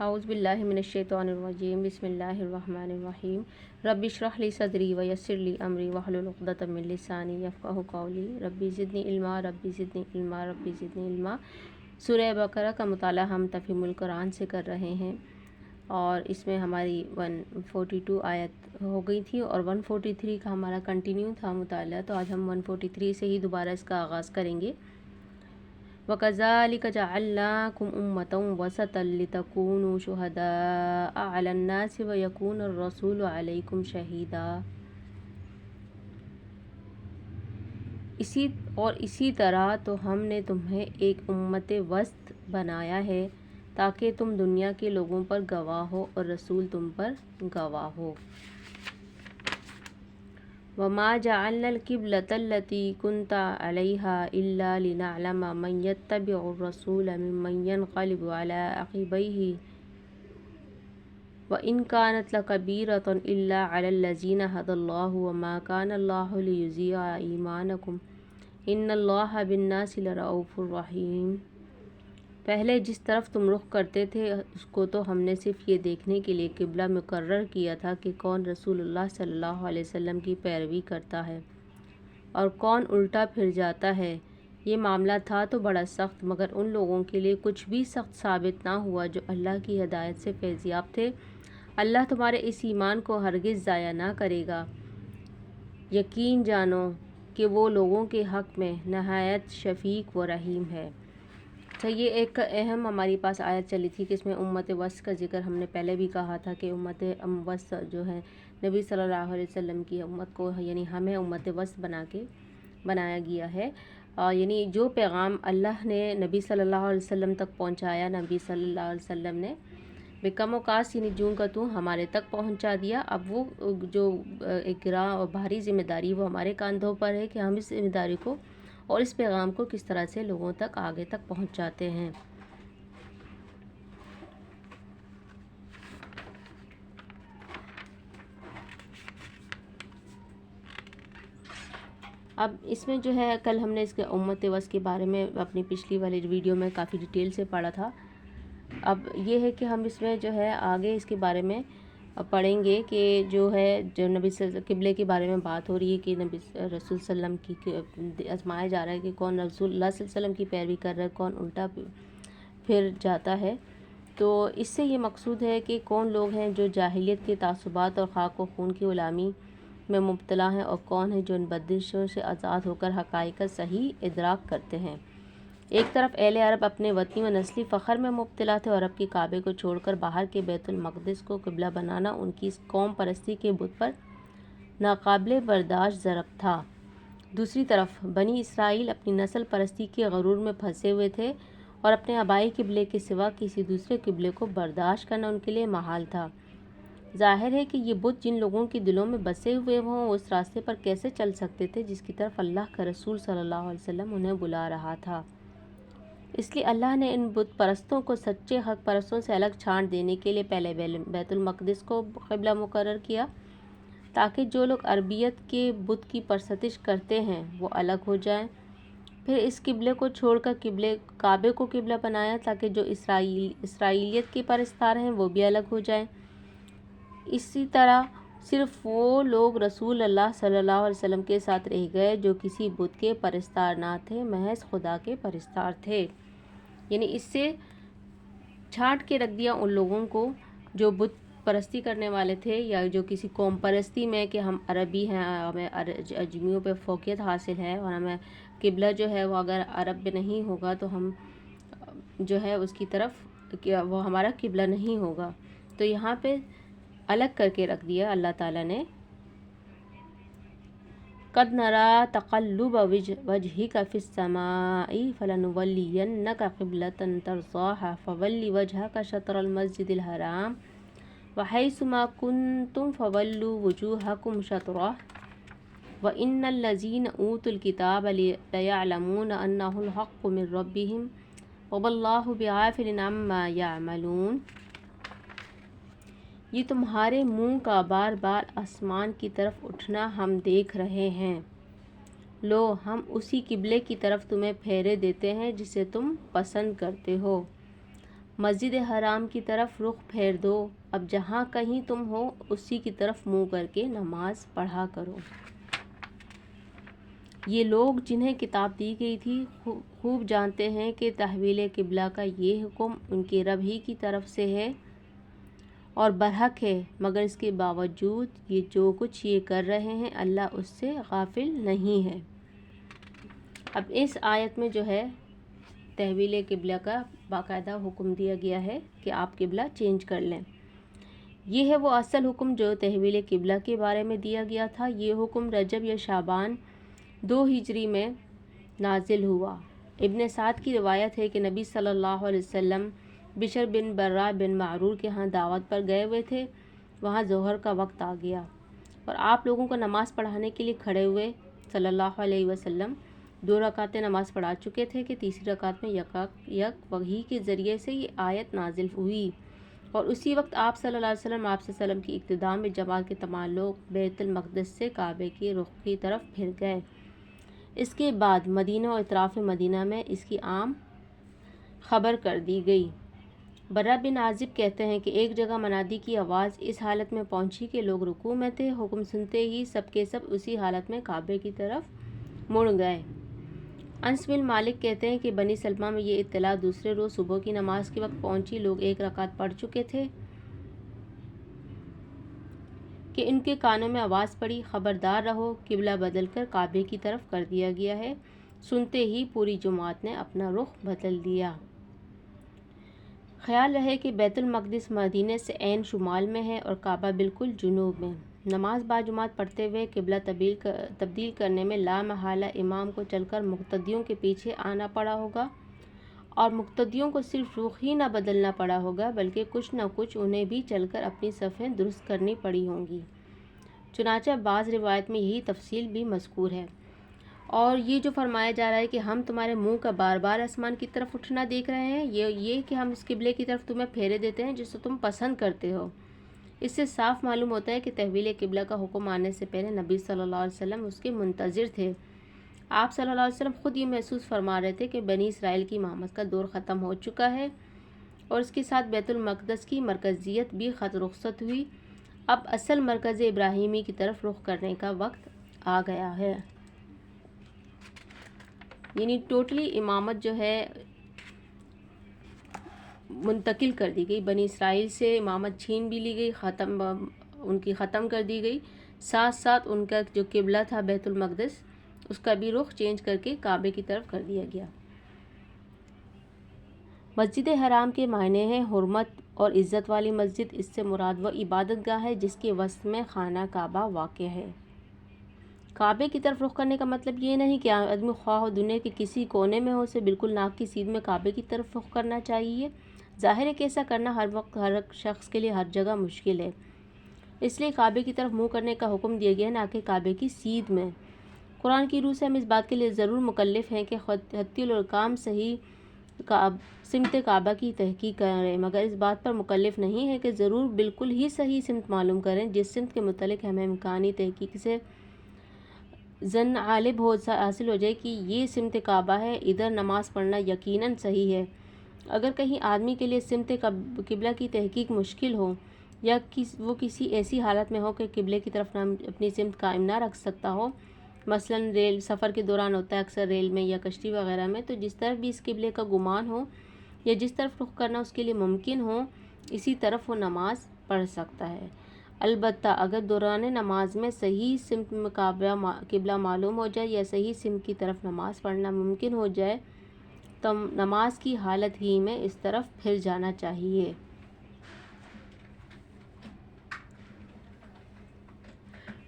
اعوذ باللہ من الشیطان الرجیم بسم اللہ الرحمن الرحیم رب اشرح لی صدری ویسر لی امری واحلل عقدۃ من لسانی یفقہوا قولی ربی زدنی علما ربی زدنی علما ربی زدنی علما۔ سورہ بقرہ کا مطالعہ ہم تفہیم القرآن سے کر رہے ہیں اور اس میں ہماری 142 آیت ہو گئی تھی اور 143 کا ہمارا کنٹینیو تھا مطالعہ، تو آج ہم 143 سے ہی دوبارہ اس کا آغاز کریں گے۔ وَكَذَلِكَ جَعَلْنَاكُمْ أُمَّةً وَسَطًا لِتَكُونُوا شُهَدَاءَ عَلَى النَّاسِ وَيَكُونَ الرَّسُولُ عَلَيْكُمْ شَهِيدًا۔ اسی طرح تو ہم نے تمہیں ایک امت وسط بنایا ہے تاکہ تم دنیا کے لوگوں پر گواہ ہو اور رسول تم پر گواہ ہو۔ وَمَا جَعَلْنَا الْقِبْلَةَ الَّتِي كُنْتَ عَلَيْهَا إِلَّا لِنَعْلَمَ مَنْ يَتَّبِعُ الرَّسُولَ مِمَّنْ يَنْقَلِبُ عَلَى عَقِبَيْهِ وَإِنْ كَانَتْ لَكَبِيرَةٌ إِلَّا عَلَى الَّذِينَ هَدَى اللَّهُ وَمَا كَانَ اللَّهُ لِيُضِيعَ إِيمَانَكُمْ إِنَّ اللَّهَ بِالنَّاسِ لَرَءُوفٌ رَحِيمٌ۔ پہلے جس طرف تم رخ کرتے تھے اس کو تو ہم نے صرف یہ دیکھنے کے لیے قبلہ مقرر کیا تھا کہ کون رسول اللہ صلی اللہ علیہ وسلم کی پیروی کرتا ہے اور کون الٹا پھر جاتا ہے۔ یہ معاملہ تھا تو بڑا سخت، مگر ان لوگوں کے لیے کچھ بھی سخت ثابت نہ ہوا جو اللہ کی ہدایت سے فیضیاب تھے۔ اللہ تمہارے اس ایمان کو ہرگز ضائع نہ کرے گا۔ یقین جانو کہ وہ لوگوں کے حق میں نہایت شفیق و رحیم ہے۔ تو یہ ایک اہم ہماری پاس آیت چلی تھی کہ اس میں امت وسط کا ذکر ہم نے پہلے بھی کہا تھا کہ امت وسط جو ہے نبی صلی اللہ علیہ وسلم کی امت کو، یعنی ہمیں امت وسط بنایا گیا ہے، یعنی جو پیغام اللہ نے نبی صلی اللہ علیہ وسلم تک پہنچایا، نبی صلی اللہ علیہ وسلم نے بکم وقاص یعنی جوں کا تو ہمارے تک پہنچا دیا۔ اب وہ جو ایک گراں اور بھاری ذمہ داری وہ ہمارے کاندھوں پر ہے کہ ہم اس ذمہ داری کو اور اس پیغام کو کس طرح سے لوگوں تک آگے تک پہنچاتے ہیں۔ اب اس میں جو ہے کل ہم نے اس کے امت وسط کے بارے میں اپنی پچھلی والی ویڈیو میں کافی ڈیٹیل سے پڑھا تھا۔ اب یہ ہے کہ ہم اس میں جو ہے آگے اس کے بارے میں پڑھیں گے کہ جو نبی قبلے کے بارے میں بات ہو رہی ہے کہ نبی رسول صلی اللہ علیہ وسلم کی آزمایا جا رہا ہے کہ کون رسول اللہ صلی اللہ علیہ وسلم کی پیروی کر رہا ہے، کون الٹا پھر جاتا ہے۔ تو اس سے یہ مقصود ہے کہ کون لوگ ہیں جو جاہلیت کے تعصبات اور خاک و خون کی غلامی میں مبتلا ہیں اور کون ہیں جو ان بدشوں سے آزاد ہو کر حقائق کا صحیح ادراک کرتے ہیں۔ ایک طرف اہل عرب اپنے وطنی و نسلی فخر میں مبتلا تھے اور عرب کے کعبے کو چھوڑ کر باہر کے بیت المقدس کو قبلہ بنانا ان کی اس قوم پرستی کے بت پر ناقابل برداشت ضرب تھا۔ دوسری طرف بنی اسرائیل اپنی نسل پرستی کے غرور میں پھنسے ہوئے تھے اور اپنے آبائی قبلے کے سوا کسی دوسرے قبلے کو برداشت کرنا ان کے لیے محال تھا۔ ظاہر ہے کہ یہ بت جن لوگوں کے دلوں میں بسے ہوئے ہوں وہ اس راستے پر کیسے چل سکتے تھے جس کی طرف اللہ کا رسول صلی اللہ علیہ وسلم انہیں بلا رہا تھا۔ اس لیے اللہ نے ان بت پرستوں کو سچے حق پرستوں سے الگ چھانٹ دینے کے لیے پہلے بیت المقدس کو قبلہ مقرر کیا تاکہ جو لوگ عربیت کے بت کی پرستش کرتے ہیں وہ الگ ہو جائیں۔ پھر اس قبلے کو چھوڑ کر کعبے کو قبلہ بنایا تاکہ جو اسرائیلیت کے پرستار ہیں وہ بھی الگ ہو جائیں۔ اسی طرح صرف وہ لوگ رسول اللہ صلی اللہ علیہ وسلم کے ساتھ رہ گئے جو کسی بت کے پرستار نہ تھے، محض خدا کے پرستار تھے۔ یعنی اس سے چھانٹ کے رکھ دیا ان لوگوں کو جو بت پرستی کرنے والے تھے یا جو کسی قوم پرستی میں کہ ہم عربی ہیں، ہمیں اجمیوں پہ فوقیت حاصل ہے اور ہمیں قبلہ جو ہے وہ اگر عرب میں نہیں ہوگا تو ہم جو ہے اس کی طرف وہ ہمارا قبلہ نہیں ہوگا۔ تو یہاں پہ الگ کر کے رکھ دیا اللہ تعالیٰ نے۔ قَدْ نَرَىٰ تَقَلُّبَ وَجْهِكَ فِي السَّمَاءِ فَلَنُوَلِّيَنَّكَ قِبْلَةً تَرْضَاهَا فَوَلِّ وَجْهَكَ شَطْرَ الْمَسْجِدِ الْحَرَامِ وَحَيْثُ مَا كُنتُمْ فَوَلُّوا وُجُوهَكُمْ شَطْرَهُ وَإِنَّ الَّذِينَ أُوتُوا الْكِتَابَ لَيَعْلَمُونَ أَنَّهُ الْحَقُّ مِن رَّبِّهِمْ وَمَا اللَّهُ بِغَافِلٍ عَمَّا يَعْمَلُونَ۔ یہ تمہارے منہ کا بار بار آسمان کی طرف اٹھنا ہم دیکھ رہے ہیں۔ لو ہم اسی قبلے کی طرف تمہیں پھیرے دیتے ہیں جسے تم پسند کرتے ہو۔ مسجد حرام کی طرف رخ پھیر دو، اب جہاں کہیں تم ہو اسی کی طرف منہ کر کے نماز پڑھا کرو۔ یہ لوگ جنہیں کتاب دی گئی تھی خوب جانتے ہیں کہ تحویل قبلہ کا یہ حکم ان کے رب ہی کی طرف سے ہے اور برحق ہے، مگر اس کے باوجود یہ جو کچھ یہ کر رہے ہیں اللہ اس سے غافل نہیں ہے۔ اب اس آیت میں جو ہے تحویل قبلہ کا باقاعدہ حکم دیا گیا ہے کہ آپ قبلہ چینج کر لیں۔ یہ ہے وہ اصل حکم جو تحویل قبلہ کے بارے میں دیا گیا تھا۔ یہ حکم رجب یا شعبان 2 ہجری میں نازل ہوا۔ ابن سعد کی روایت ہے کہ نبی صلی اللہ علیہ وسلم بشر بن برا بن معرور کے ہاں دعوت پر گئے ہوئے تھے۔ وہاں ظہر کا وقت آ گیا اور آپ لوگوں کو نماز پڑھانے کے لیے کھڑے ہوئے۔ صلی اللہ علیہ وسلم 2 رکعتیں نماز پڑھا چکے تھے کہ تیسری رکعت میں یک وحی کے ذریعے سے یہ آیت نازل ہوئی، اور اسی وقت آپ صلی اللہ علیہ وسلم کی اقتداء میں جماعت کے تمام لوگ بیت المقدس سے کعبے کے رخ کی طرف پھر گئے۔ اس کے بعد مدینہ اور اطراف مدینہ میں اس کی عام خبر کر دی گئی۔ برا بن عازب کہتے ہیں کہ ایک جگہ منادی کی آواز اس حالت میں پہنچی کہ لوگ رکوع میں تھے، حکم سنتے ہی سب کے سب اسی حالت میں کعبے کی طرف مڑ گئے۔ انس بن مالک کہتے ہیں کہ بنی سلمہ میں یہ اطلاع دوسرے روز صبح کی نماز کے وقت پہنچی۔ لوگ 1 رکعت پڑھ چکے تھے کہ ان کے کانوں میں آواز پڑی، خبردار رہو، قبلہ بدل کر کعبے کی طرف کر دیا گیا ہے۔ سنتے ہی پوری جماعت نے اپنا رخ بدل دیا۔ خیال رہے کہ بیت المقدس مدینے سے عین شمال میں ہے اور کعبہ بالکل جنوب میں۔ نماز باجماعت پڑھتے ہوئے قبلہ تبدیل کرنے میں لا محالہ امام کو چل کر مقتدیوں کے پیچھے آنا پڑا ہوگا، اور مقتدیوں کو صرف رخ ہی نہ بدلنا پڑا ہوگا بلکہ کچھ نہ کچھ انہیں بھی چل کر اپنی صفیں درست کرنی پڑی ہوں گی۔ چنانچہ بعض روایت میں یہی تفصیل بھی مذکور ہے۔ اور یہ جو فرمایا جا رہا ہے کہ ہم تمہارے منہ کا بار بار آسمان کی طرف اٹھنا دیکھ رہے ہیں، یہ کہ ہم اس قبلے کی طرف تمہیں پھیرے دیتے ہیں جسے تم پسند کرتے ہو، اس سے صاف معلوم ہوتا ہے کہ تحویل قبلہ کا حکم آنے سے پہلے نبی صلی اللہ علیہ وسلم اس کے منتظر تھے۔ آپ صلی اللہ علیہ وسلم خود یہ محسوس فرما رہے تھے کہ بنی اسرائیل کی امامت کا دور ختم ہو چکا ہے اور اس کے ساتھ بیت المقدس کی مرکزیت بھی رخصت ہوئی۔ اب اصل مرکز ابراہیمی کی طرف رخ کرنے کا وقت آ گیا ہے۔ یعنی ٹوٹلی امامت جو ہے منتقل کر دی گئی، بنی اسرائیل سے امامت چھین بھی لی گئی، ان کی ختم کر دی گئی، ساتھ ساتھ ان کا جو قبلہ تھا بیت المقدس اس کا بھی رخ چینج کر کے کعبے کی طرف کر دیا گیا۔ مسجد حرام کے معنی ہیں حرمت اور عزت والی مسجد۔ اس سے مراد وہ عبادت گاہ ہے جس کے وسط میں خانہ کعبہ واقع ہے۔ کعبے کی طرف رخ کرنے کا مطلب یہ نہیں کہ آدمی خواہ دنیا کے کسی کونے میں ہو اسے بالکل ناک کی سیدھ میں کعبے کی طرف رخ کرنا چاہیے۔ ظاہر ہے کہ ایسا کرنا ہر وقت ہر شخص کے لیے ہر جگہ مشکل ہے، اس لیے کعبے کی طرف منہ کرنے کا حکم دیا گیا ہے، نہ کہ کعبے کی سیدھ میں۔ قرآن کی روح سے ہم اس بات کے لیے ضرور مکلف ہیں کہ حتی الارقام صحیح سمت کعبہ کی تحقیق کریں، مگر اس بات پر مکلف نہیں ہے کہ ضرور بالکل ہی صحیح سمت معلوم کریں جس سمت کے متعلق ہمیں امکانی تحقیق سے ظن غالب حاصل ہو جائے کہ یہ سمت کعبہ ہے، ادھر نماز پڑھنا یقیناً صحیح ہے۔ اگر کہیں آدمی کے لیے سمت قبلہ کی تحقیق مشکل ہو یا وہ کسی ایسی حالت میں ہو کہ قبلے کی طرف اپنی سمت قائم نہ رکھ سکتا ہو، مثلاً ریل سفر کے دوران ہوتا ہے اکثر ریل میں یا کشتی وغیرہ میں، تو جس طرف بھی اس قبلے کا گمان ہو یا جس طرف رخ کرنا اس کے لیے ممکن ہو اسی طرف وہ نماز پڑھ سکتا ہے۔ البتہ اگر دوران نماز میں صحیح سمت قبلہ معلوم ہو جائے یا صحیح سمت کی طرف نماز پڑھنا ممکن ہو جائے تو نماز کی حالت ہی میں اس طرف پھر جانا چاہیے۔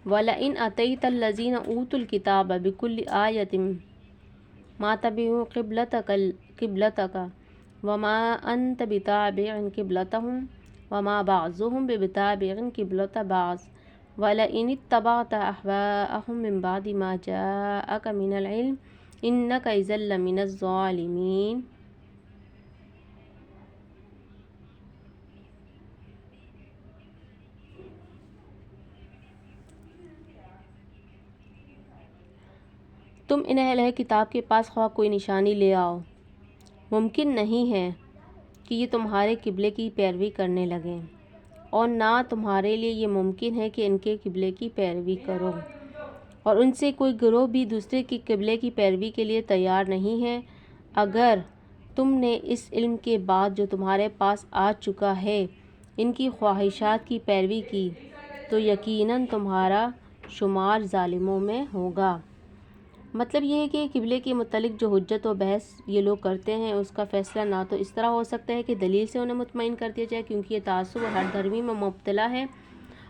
وَلَئِنْ أَتَيْتَ الَّذِينَ أُوتُوا الْكِتَابَ بِكُلِّ آيَةٍ مَا تَبِعُوا قِبْلَتَكَ وَمَا أَنْتَ بِتَابِعٍ قِبْلَتَهُمْ وَمَا بَعْضُهُمْ بِتَابِعٍ قِبْلَةَ بَعْضٍ وَلَئِنِ اتَّبَعْتَ أَهْوَاءَهُمْ مِنْ بَعْدِ مَا جَاءَكَ مِنَ الْعِلْمِ إِنَّكَ إِذًا لَّمِنَ الظَّالِمِينَ۔ تم ان اہل کتاب کے پاس خواہ کوئی نشانی لے آؤ، ممکن نہیں ہے کہ یہ تمہارے قبلے کی پیروی کرنے لگیں، اور نہ تمہارے لیے یہ ممکن ہے کہ ان کے قبلے کی پیروی کرو، اور ان سے کوئی گروہ بھی دوسرے کی قبلے کی پیروی کے لیے تیار نہیں ہے۔ اگر تم نے اس علم کے بعد جو تمہارے پاس آ چکا ہے ان کی خواہشات کی پیروی کی تو یقیناً تمہارا شمار ظالموں میں ہوگا۔ مطلب یہ ہے کہ قبلے کے متعلق جو حجت و بحث یہ لوگ کرتے ہیں اس کا فیصلہ نہ تو اس طرح ہو سکتا ہے کہ دلیل سے انہیں مطمئن کر دیا جائے، کیونکہ یہ تعصب اور ہر دھرمی میں مبتلا ہے،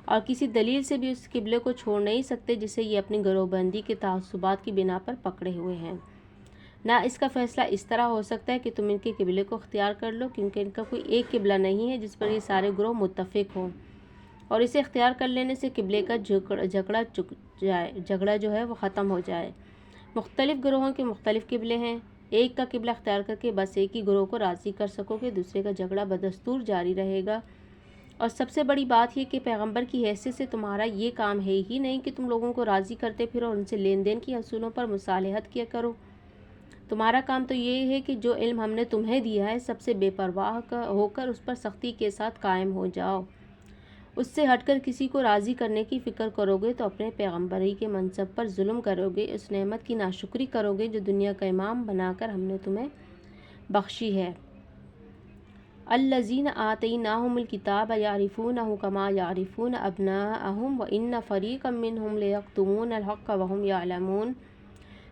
اور کسی دلیل سے بھی اس قبلے کو چھوڑ نہیں سکتے جسے یہ اپنی گروہ بندی کے تعصبات کی بنا پر پکڑے ہوئے ہیں۔ نہ اس کا فیصلہ اس طرح ہو سکتا ہے کہ تم ان کے قبلے کو اختیار کر لو، کیونکہ ان کا کوئی ایک قبلہ نہیں ہے جس پر یہ سارے گروہ متفق ہوں، اور اسے اختیار کر لینے سے قبلے کا جھگڑا جو ہے وہ ختم ہو جائے۔ مختلف گروہوں کے مختلف قبلے ہیں، ایک کا قبلہ اختیار کر کے بس ایک ہی گروہ کو راضی کر سکو گے، دوسرے کا جھگڑا بدستور جاری رہے گا۔ اور سب سے بڑی بات یہ کہ پیغمبر کی حیثیت سے تمہارا یہ کام ہے ہی نہیں کہ تم لوگوں کو راضی کرتے پھرو اور ان سے لین دین کی اصولوں پر مصالحت کیا کرو۔ تمہارا کام تو یہ ہے کہ جو علم ہم نے تمہیں دیا ہے سب سے بے پرواہ ہو کر اس پر سختی کے ساتھ قائم ہو جاؤ۔ اس سے ہٹ کر کسی کو راضی کرنے کی فکر کرو گے تو اپنے پیغمبری کے منصب پر ظلم کرو گے، اس نعمت کی ناشکری کرو گے جو دنیا کا امام بنا کر ہم نے تمہیں بخشی ہے۔ الذین آتیناہم الکتاب یعرفونہ کما یعرفون ابناءہم وان فریقا منہم لیکتمون الحق وہم یعلمون۔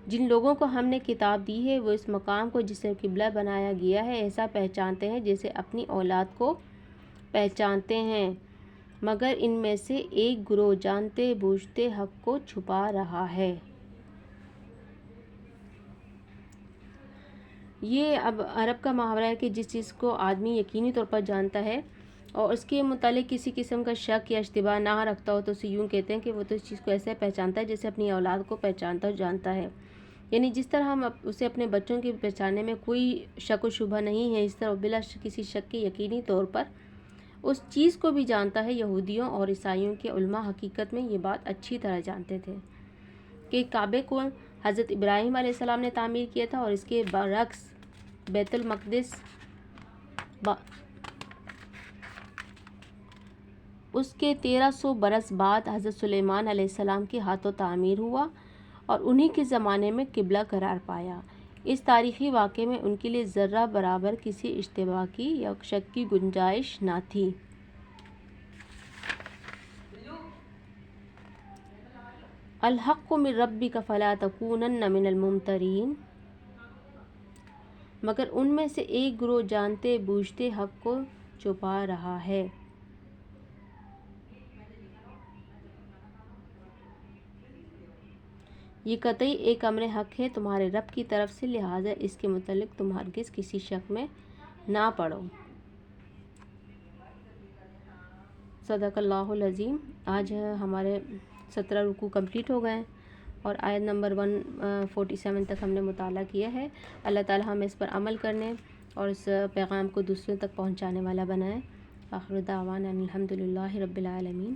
جن لوگوں کو ہم نے کتاب دی ہے وہ اس مقام کو جسے قبلہ بنایا گیا ہے ایسا پہچانتے ہیں جیسے اپنی اولاد کو پہچانتے ہیں، مگر ان میں سے ایک گروہ جانتے بوجھتے حق کو چھپا رہا ہے۔ یہ اب عرب کا محاورہ ہے کہ جس چیز کو آدمی یقینی طور پر جانتا ہے اور اس کے متعلق کسی قسم کا شک یا اشتباہ نہ رکھتا ہو تو اسے یوں کہتے ہیں کہ وہ تو اس چیز کو ایسے پہچانتا ہے جیسے اپنی اولاد کو پہچانتا اور جانتا ہے۔ یعنی جس طرح ہم اسے اپنے بچوں کی پہچاننے میں کوئی شک و شبہ نہیں ہے، اس طرح بلا کسی شک کے یقینی طور پر اس چیز کو بھی جانتا ہے۔ یہودیوں اور عیسائیوں کے علماء حقیقت میں یہ بات اچھی طرح جانتے تھے کہ کعبے کو حضرت ابراہیم علیہ السلام نے تعمیر کیا تھا، اور اس کے برعکس بیت المقدس اس کے 1300 برس بعد حضرت سلیمان علیہ السلام کے ہاتھوں تعمیر ہوا اور انہی کے زمانے میں قبلہ قرار پایا۔ اس تاریخی واقعے میں ان کے لیے ذرہ برابر کسی اشتباہ کی یا شک کی گنجائش نہ تھی۔ الحق من ربک فلا تکونن من الممترین۔ مگر ان میں سے ایک گروہ جانتے بوجھتے حق کو چھپا رہا ہے۔ یہ قطعی ایک امر حق ہے تمہارے رب کی طرف سے، لہٰذا اس کے متعلق تم ہرگز کسی شک میں نہ پڑو۔ صدق اللہ العظیم۔ آج ہمارے 17 رکوع کمپلیٹ ہو گئے ہیں اور آیت نمبر 147 تک ہم نے مطالعہ کیا ہے۔ اللہ تعالی ہمیں اس پر عمل کرنے اور اس پیغام کو دوسروں تک پہنچانے والا بنائے۔ آخر دعوانا الحمد للہ رب العالمین۔